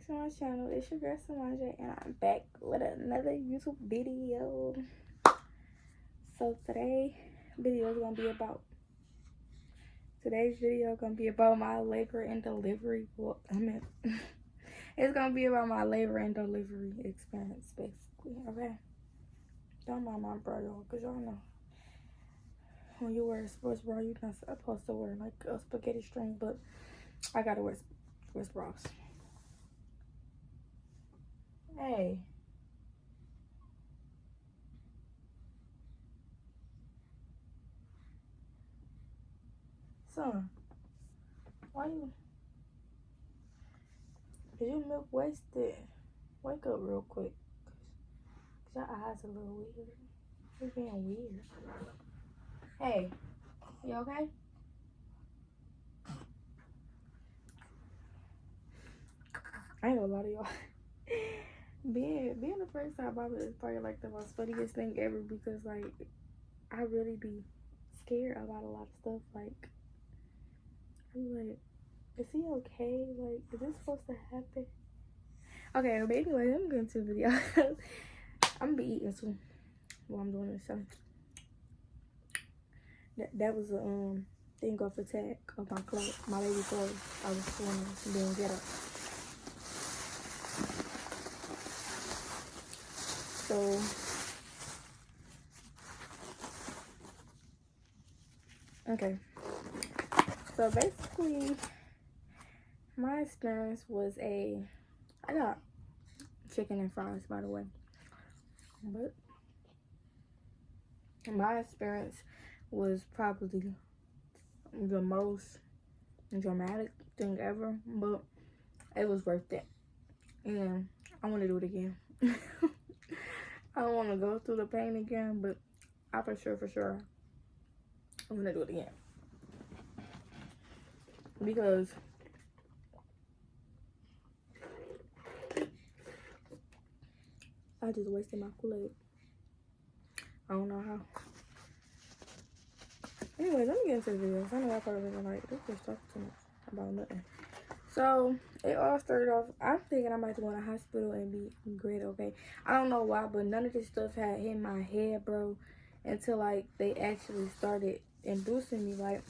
to my channel. It's your girl Samanja, and I'm back with another YouTube video. So today's video gonna be about my labor and delivery. Well, it's gonna be about my labor and delivery experience, basically. Okay, don't mind my bra, y'all, cause y'all know when you wear a sports bra, you're not supposed to wear like a spaghetti string, but I gotta wear sports bras. Hey. Son, why you? Is your milk wasted? Wake up real quick. Cause your eyes a little weird. You're being weird. Hey, you okay? I ain't gonna lie to y'all. being the first time Baba is probably like the most funniest thing ever, because like I really be scared about a lot of stuff. Like I'm like, is he okay? Like, is this supposed to happen? Okay, but anyway, let me get into the video. I'm gonna be eating soon while I'm doing this. So that was a thing off attack of my clothes, my lady clothes. I was doing get up. So okay. So basically, my experience was I got chicken and fries, by the way. But my experience was probably the most dramatic thing ever, but it was worth it. And I want to do it again. I don't want to go through the pain again, but I for sure, I'm going to do it again. Because I just wasted my Kool-Aid. I don't know how. Anyway, let me get into the videos. I know I probably wasn't like, this just talking too much about nothing. So, it all started off, I'm thinking I might go in the hospital and be great, okay? I don't know why, but none of this stuff had hit my head, bro, until, like, they actually started inducing me. Like,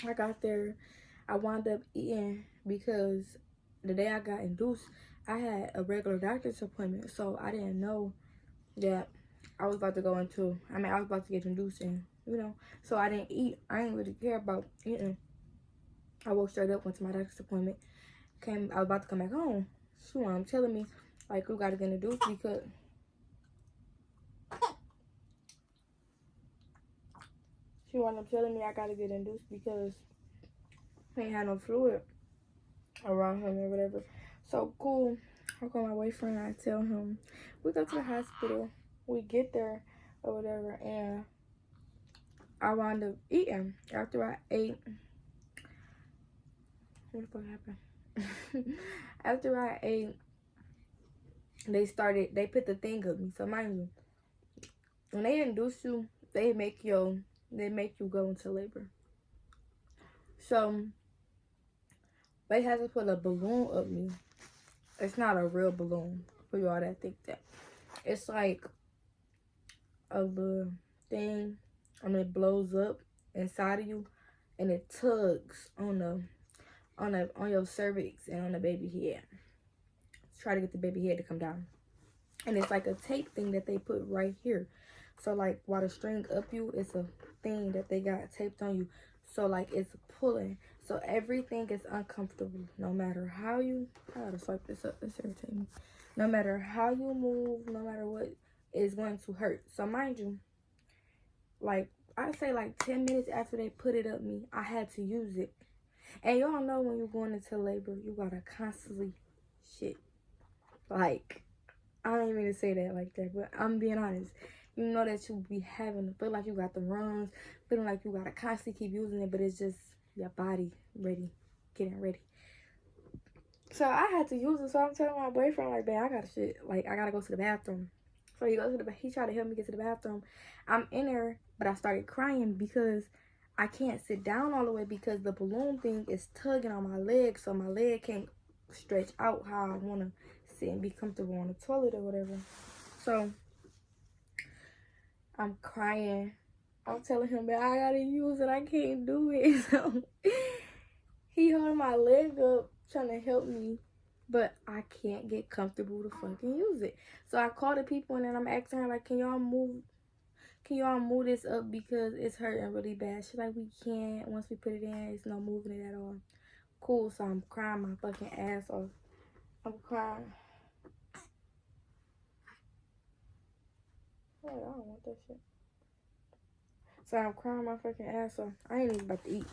I got there, I wound up eating because the day I got induced, I had a regular doctor's appointment, so I didn't know that I was about to go into, I was about to get induced, and, you know, so I didn't eat. I didn't really care about eating. I woke straight up, went to my doctor's appointment, I was about to come back home. She wound up telling me, like, you gotta get induced because she wound up telling me I gotta get induced because I ain't had no fluid around him or whatever. So cool. I call my boyfriend, I tell him, we go to the hospital, we get there or whatever, and I wound up eating. After I ate, what the fuck happened? After I ate, they put the thing of me. So mind you, when they induce you, they make you go into labor. So they had to put a balloon up me. It's not a real balloon for y'all that think that. It's like a little thing, and it blows up inside of you, and it tugs on your cervix and on the baby head. Try to get the baby head to come down. And it's like a tape thing that they put right here. So like while the string up you, it's a thing that they got taped on you. So like it's pulling. So everything is uncomfortable. No matter how you, I gotta swipe this up, it's irritating me. No matter how you move, no matter what, it's going to hurt. So mind you, like I'd say like 10 minutes after they put it up me, I had to use it. And y'all know when you're going into labor, you gotta constantly shit. Like, I don't even mean to say that like that, but I'm being honest. You know that you be feel like you got the runs, feeling like you gotta constantly keep using it, but it's just your body getting ready. So I had to use it. So I'm telling my boyfriend, like, babe, I gotta shit. Like, I gotta go to the bathroom. So he tried to help me get to the bathroom. I'm in there, but I started crying because I can't sit down all the way because the balloon thing is tugging on my leg, so my leg can't stretch out how I want to sit and be comfortable on the toilet or whatever. So I'm crying. I'm telling him that I gotta use it. I can't do it. So he holding my leg up, trying to help me, but I can't get comfortable to fucking use it. So I called the people and then I'm asking her like, can y'all move this up because it's hurting really bad? She's like, we can't. Once we put it in, it's no moving it at all. Cool. So I'm crying my fucking ass off. I'm crying. Oh, I don't want that shit. So I'm crying my fucking ass off. I ain't even about to eat.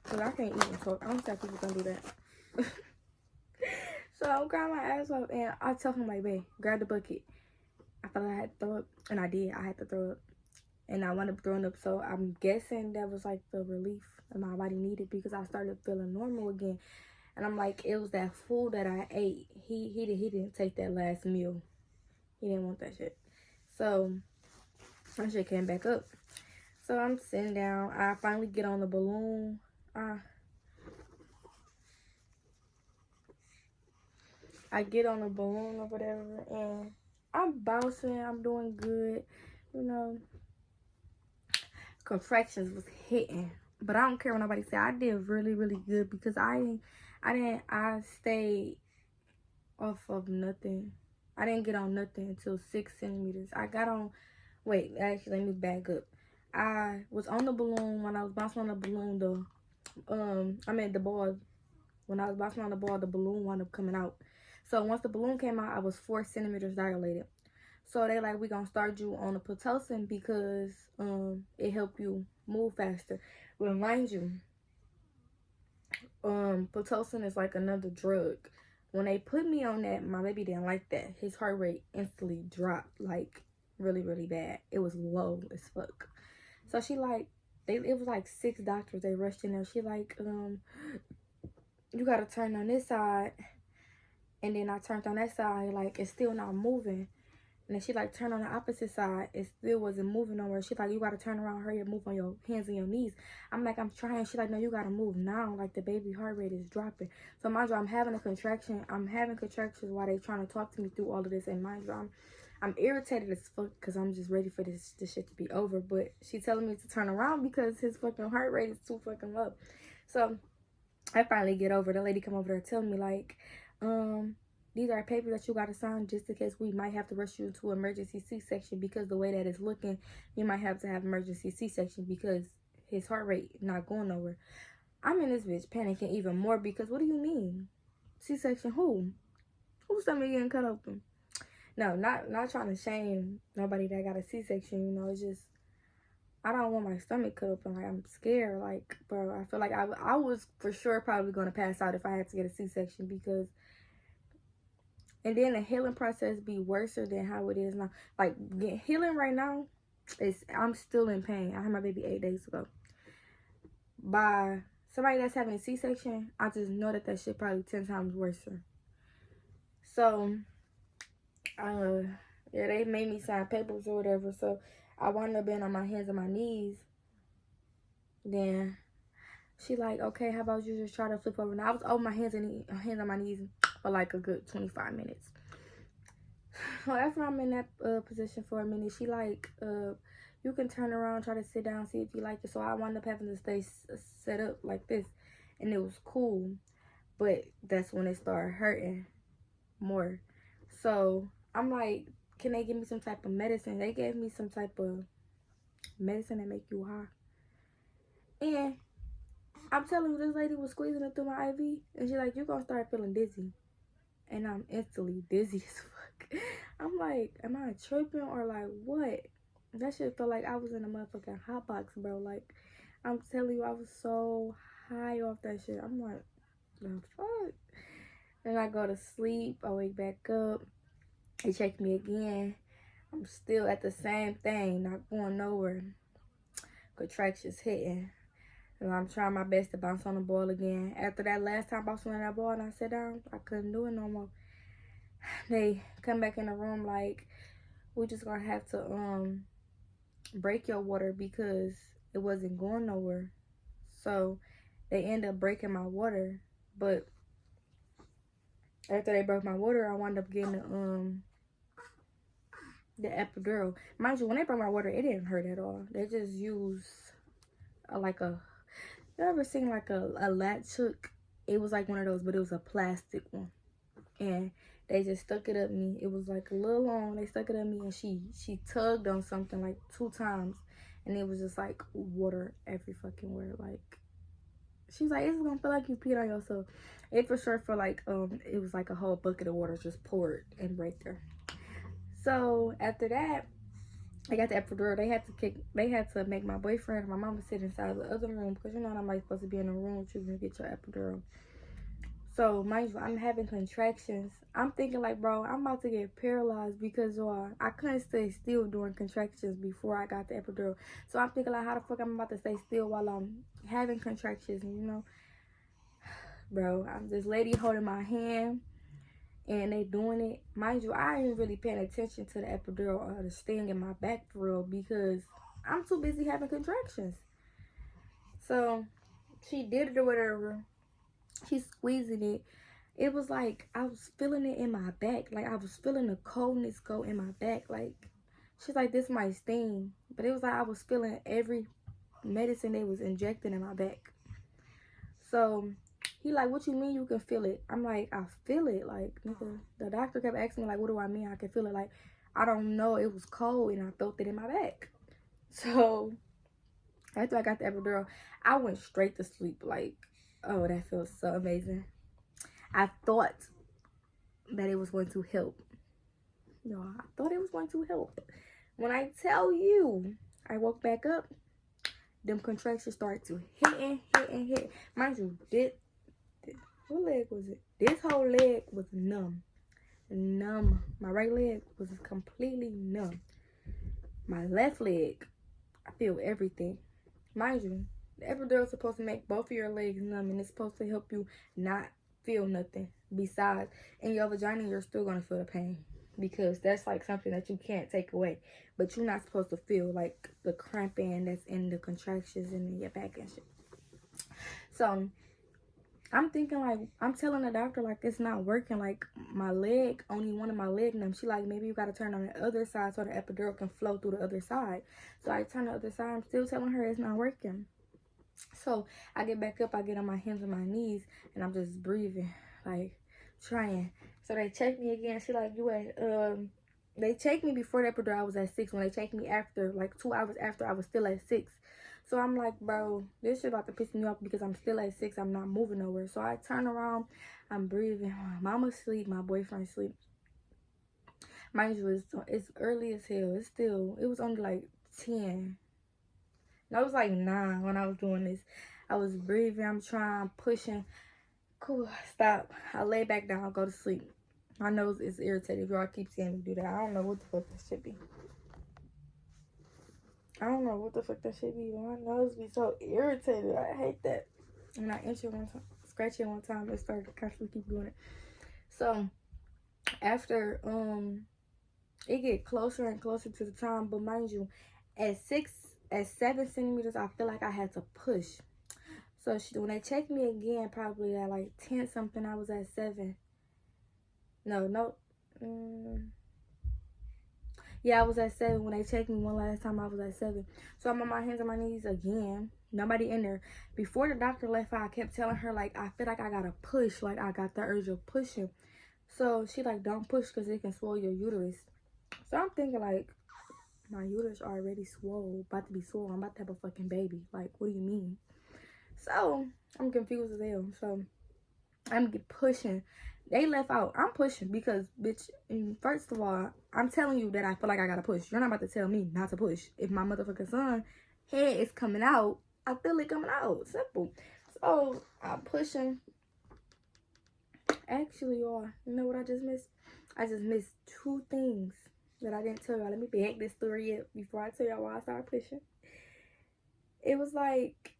Cause I can't eat and talk. I don't think people gonna do that. So I'm crying my ass off and I tell him like, babe, grab the bucket. I felt like I had to throw up. And I did. I had to throw up. And I wound up throwing up. So I'm guessing that was like the relief that my body needed because I started feeling normal again. And I'm like, it was that food that I ate. He didn't take that last meal. He didn't want that shit. So my shit came back up. So I'm sitting down. I finally get on the balloon. I get on the balloon or whatever, and I'm bouncing. I'm doing good. You know, contractions was hitting, but I don't care what nobody say. I did really, really good because I stayed off of nothing. I didn't get on nothing until 6 centimeters. I got on, wait, actually, let me back up. I was on the balloon. When I was bouncing on the balloon, the ball, when I was bouncing on the ball, the balloon wound up coming out. So once the balloon came out, I was 4 centimeters dilated. So they like, we gonna start you on a Pitocin because it help you move faster. Remind you, Pitocin is like another drug. When they put me on that, my baby didn't like that. His heart rate instantly dropped like really, really bad. It was low as fuck. So she like, it was like 6 doctors. They rushed in there. She like, you gotta turn on this side. And then I turned on that side, like it's still not moving. And then she like turned on the opposite side, it still wasn't moving nowhere. She like, you gotta turn around, hurry up, move on your hands and your knees. I'm like, I'm trying. She like, no, you gotta move now. Like the baby heart rate is dropping. So mind you, I'm having a contraction. I'm having contractions while they trying to talk to me through all of this. And mind you, I'm irritated as fuck because I'm just ready for this shit to be over. But she telling me to turn around because his fucking heart rate is too fucking low. So I finally get over. The lady come over there telling me like, these are papers that you got to sign just in case we might have to rush you into emergency C-section because the way that it's looking, you might have to have emergency C-section because his heart rate not going nowhere. I'm in this bitch panicking even more because what do you mean? C-section who? Who's stomach getting cut open? No, not trying to shame nobody that got a C-section, you know, it's just, I don't want my stomach cut open. Like, I'm scared. Like, bro, I feel like I was for sure probably going to pass out if I had to get a C-section because, and then the healing process be worse than how it is now. Like, healing right now, I'm still in pain. I had my baby 8 days ago. By somebody that's having a C-section, I just know that shit probably 10 times worse. So, yeah, they made me sign papers or whatever. So, I wound up being on my hands and my knees. Then she like, okay, how about you just try to flip over? Now I was on my hands on my knees for like a good 25 minutes. So after I'm in that position for a minute, she like, you can turn around, try to sit down, see if you like it. So I wound up having to stay set up like this, and it was cool. But that's when it started hurting more. So I'm like, can they give me some type of medicine? They gave me some type of medicine that make you high. And I'm telling you, this lady was squeezing it through my IV, and she's like, you're gonna start feeling dizzy. And I'm instantly dizzy as fuck. I'm like, am I tripping or like what? That shit felt like I was in a motherfucking hot box, bro. Like, I'm telling you, I was so high off that shit. I'm like, the fuck? Then I go to sleep, I wake back up, they check me again. I'm still at the same thing, not going nowhere. Contractions hitting. And I'm trying my best to bounce on the ball again. After that last time I bounced on that ball and I sat down, I couldn't do it no more. They come back in the room like, we're just gonna have to break your water because it wasn't going nowhere. So they end up breaking my water, but After they broke my water, I wound up getting the epidural. Mind you, when they broke my water, it didn't hurt at all. They just used like a, you ever seen like a latch hook? It was like one of those, but it was a plastic one. And they just stuck it up me. It was like a little long. They stuck it up me, and she tugged on something like 2 times, and it was just like water every fucking where. Like, she's like, it's gonna feel like you peed on yourself. It for sure felt like it was like a whole bucket of water just poured and right there. So after that, I got the epidural. They had to make my boyfriend and my mama sit inside the other room, because you know nobody's supposed to be in a room with you when you get your epidural. So mind you, I'm having contractions. I'm thinking like, bro, I'm about to get paralyzed because I couldn't stay still during contractions before I got the epidural. So I'm thinking like, how the fuck I'm about to stay still while I'm having contractions, you know? Bro, I'm this lady holding my hand and they doing it. Mind you, I ain't really paying attention to the epidural or the sting in my back for real, because I'm too busy having contractions. So she did it or whatever. She's squeezing it. It was like I was feeling it in my back. Like I was feeling the coldness go in my back. Like she's like, this might sting. But it was like I was feeling every medicine they was injecting in my back. So he like, what you mean you can feel it? I'm like, I feel it. Like, nigga, the doctor kept asking me like, what do I mean I can feel it? Like, I don't know. It was cold and I felt it in my back. So after I got the epidural, I went straight to sleep. Like, oh, that feels so amazing. I thought that it was going to help. No, I thought it was going to help. When I tell you, I woke back up, them contractions started to hit. Mind you, what leg was it? This whole leg was numb. My right leg was completely numb. My left leg, I feel everything. Mind you, the epidural is supposed to make both of your legs numb, and it's supposed to help you not feel nothing. Besides, in your vagina, you're still going to feel the pain, because that's like something that you can't take away. But you're not supposed to feel like the cramping that's in the contractions and in your back and shit. So I'm thinking like, I'm telling the doctor like it's not working. Like my leg, only one of my leg numb. She like, maybe you got to turn on the other side so the epidural can flow through the other side. So I turn the other side. I'm still telling her it's not working. So I get back up, I get on my hands and my knees, and I'm just breathing, like trying. So they check me again. She like, you at they checked me before the epidural, I was at 6. When they checked me after, like 2 hours after, I was still at 6. So I'm like, bro, this shit about to piss me off because I'm still at 6. I'm not moving nowhere. So I turn around, I'm breathing. My mama's asleep, my boyfriend's asleep. Mind you, it's early as hell. It was only like 10. No, it was like 9 when I was doing this. I was breathing, I'm trying, pushing. Cool, stop. I lay back down, go to sleep. My nose is irritated. Y'all keep seeing me do that. I don't know what the fuck that should be. My nose be so irritated. I hate that. And I itch it one time, scratch it one time, it started to constantly keep doing it. So after it get closer and closer to the time, but mind you, at 7 centimeters, I feel like I had to push. So when they checked me again, probably at like 10 something, I was at 7. Yeah, I was at 7. When they checked me one last time, I was at 7. So I'm on my hands and my knees again. Nobody in there. Before the doctor left, I kept telling her, like, I feel like I gotta push. Like, I got the urge of pushing. So she like, don't push because it can swell your uterus. So I'm thinking, like, my uterus already swole. About to be swole. I'm about to have a fucking baby. Like, what do you mean? So I'm confused as hell. So I'm pushing. They left out. I'm pushing because, bitch, first of all, I'm telling you that I feel like I gotta push. You're not about to tell me not to push. If my motherfucking son head is coming out, I feel it coming out. Simple. So I'm pushing. Actually, y'all, you know what I just missed? I just missed 2 things that I didn't tell y'all. Let me back this story up before I tell y'all why I started pushing. It was like,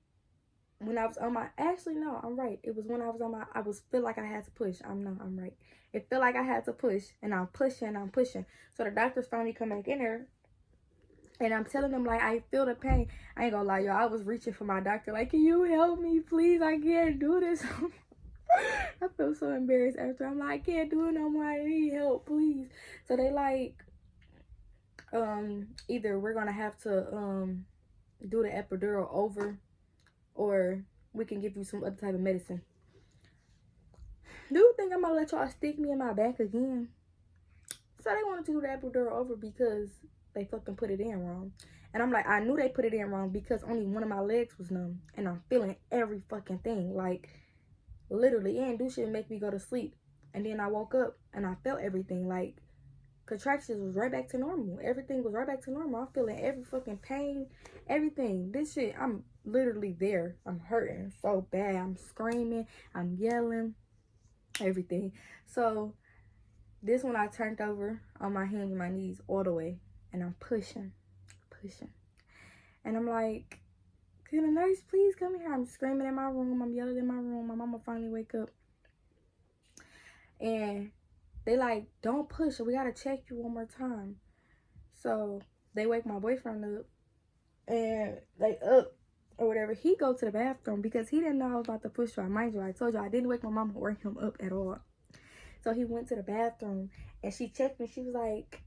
when I was on my, actually no, I'm right. It was when I was on my, feel like I had to push. I'm right. It felt like I had to push, and I'm pushing. So the doctors finally come back in there, and I'm telling them, like, I feel the pain. I ain't gonna lie, y'all. I was reaching for my doctor, like, can you help me, please? I can't do this. I feel so embarrassed after. I'm like, I can't do it no more. I need help, please. So they like, either we're gonna have to do the epidural over, or we can give you some other type of medicine. Do you think I'm gonna let y'all stick me in my back again? So they wanted to do the epidural over because they fucking put it in wrong. And I'm like, I knew they put it in wrong because only one of my legs was numb. And I'm feeling every fucking thing. Like, literally, and do shit make me go to sleep. And then I woke up and I felt everything. Like, contractions was right back to normal. Everything was right back to normal. I'm feeling every fucking pain, everything. This shit, I'm literally there. I'm hurting so bad. I'm screaming. I'm yelling. Everything. So this one I turned over on my hands and my knees all the way. And I'm pushing. And I'm like, can a nurse please come here? I'm screaming in my room. I'm yelling in my room. My mama finally wake up. And they like, don't push. We got to check you one more time. So they wake my boyfriend up. And they up or whatever. He go to the bathroom because he didn't know I was about to push her. Mind you, I told you I didn't wake my mama or him up at all. So he went to the bathroom and she checked me. She was like,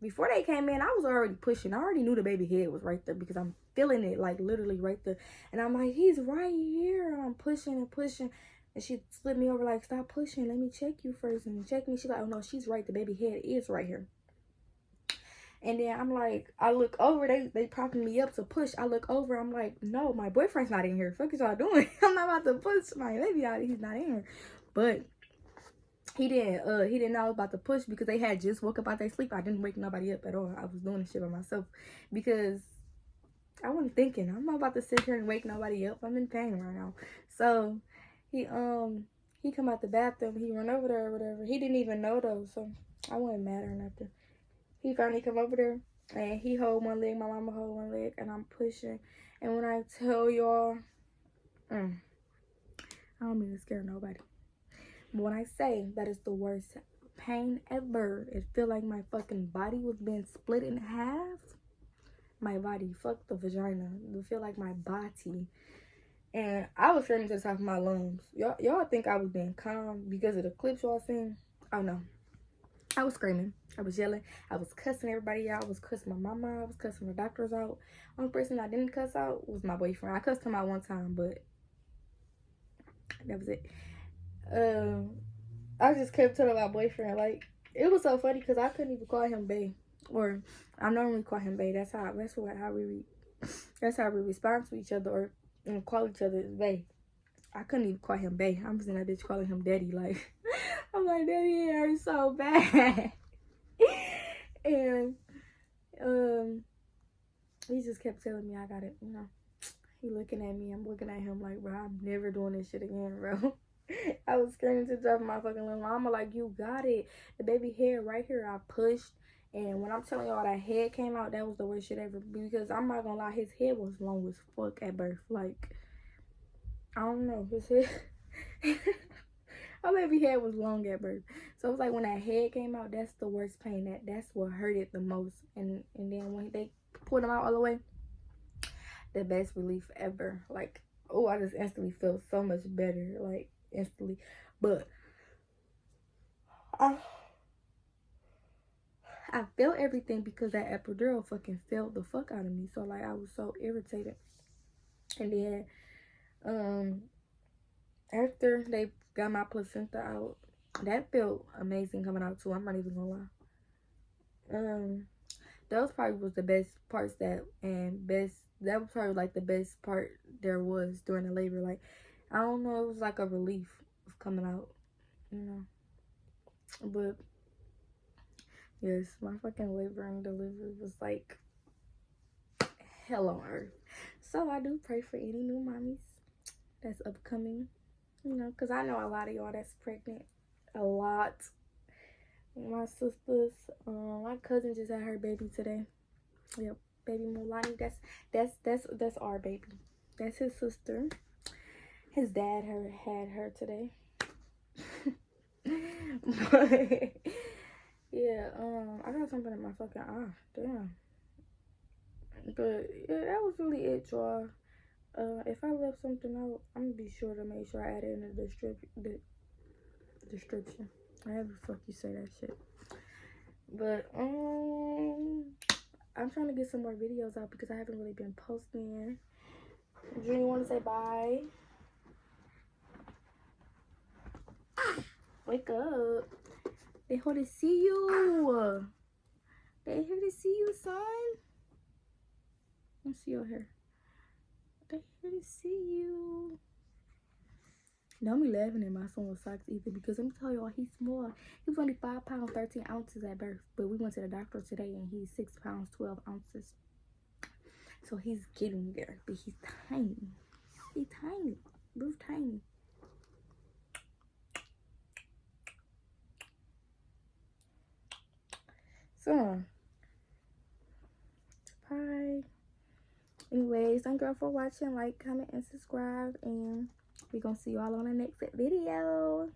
before they came in, I was already pushing. I already knew the baby head was right there because I'm feeling it, like, literally right there. And I'm like, he's right here. I'm pushing and pushing. And she slid me over, like, stop pushing. Let me check you first. And check me. She's like, oh, no, she's right. The baby head is right here. And then I'm like, I look over. They propping me up to push. I look over. I'm like, no, my boyfriend's not in here. Fuck is y'all doing? I'm not about to push my baby out. He's not in here. But he didn't know I was about to push because they had just woke up out their sleep. I didn't wake nobody up at all. I was doing this shit by myself because I wasn't thinking. I'm not about to sit here and wake nobody up. I'm in pain right now. So he come out the bathroom. He run over there or whatever. He didn't even know though, so I wasn't mad or nothing. He finally come over there and he hold one leg. My mama hold one leg, and I'm pushing. And when I tell y'all, I don't mean to scare nobody. But when I say that is the worst pain ever, it feel like my fucking body was being split in half. My body, fuck the vagina. It feel like my body. And I was screaming to the top of my lungs. Y'all think I was being calm because of the clips y'all seen? Oh no. I was screaming. I was yelling. I was cussing everybody out. I was cussing my mama. I was cussing the doctors out. Only person I didn't cuss out was my boyfriend. I cussed him out one time, but that was it. I just kept telling my boyfriend, like, it was so funny because I couldn't even call him bae, or I normally call him bae. That's how we respond to each other, or call each other bae. I couldn't even call him bae. I'm just in that bitch calling him daddy. Like, I'm like, daddy, it hurts so bad. And he just kept telling me I got it. You know, he looking at me. I'm looking at him like, bro, I'm never doing this shit again, bro. I was screaming to the top of my fucking lungs. Mama, like, you got it. The baby head right here, I pushed. And when I'm telling y'all that head came out, that was the worst shit ever. Because I'm not gonna lie, his head was long as fuck at birth. Like, I don't know. His head... My baby head was long at birth. So it was like when that head came out, that's the worst pain. That's what hurt it the most. And then when they pulled him out all the way, the best relief ever. Like, oh, I just instantly felt so much better. Like, instantly. But I felt everything because that epidural fucking felt the fuck out of me. So like, I was so irritated. And then after they got my placenta out, that felt amazing coming out too. I'm not even gonna lie. Those probably was the best parts that was probably like the best part there was during the labor. Like, I don't know, it was like a relief of coming out, you know. But yes, my fucking labor and delivery was like hell on earth. So I do pray for any new mommies that's upcoming, you know, because I know a lot of y'all that's pregnant. A lot. My sisters, my cousin just had her baby today. Yep, baby Mulani. That's our baby. That's his sister. His dad had her today. But yeah, I got something in my fucking eye. Damn. But yeah, that was really it, y'all. If I left something out, I'm gonna be sure to make sure I add it in the description. However the fuck you say that shit. But I'm trying to get some more videos out because I haven't really been posting. Dream, you want to say bye? Wake up. They here to see you. They here to see you, son. Let's see your hair. They here to see you. Don't be laughing at my son's socks either because let me tell y'all, he's small. He was only 5 pounds 13 ounces at birth, but we went to the doctor today and he's 6 pounds 12 ounces. So he's getting there, but he's tiny. He's tiny. Real tiny. So, bye. Anyways, thank y'all for watching. Like, comment, and subscribe. And we're going to see y'all on the next video.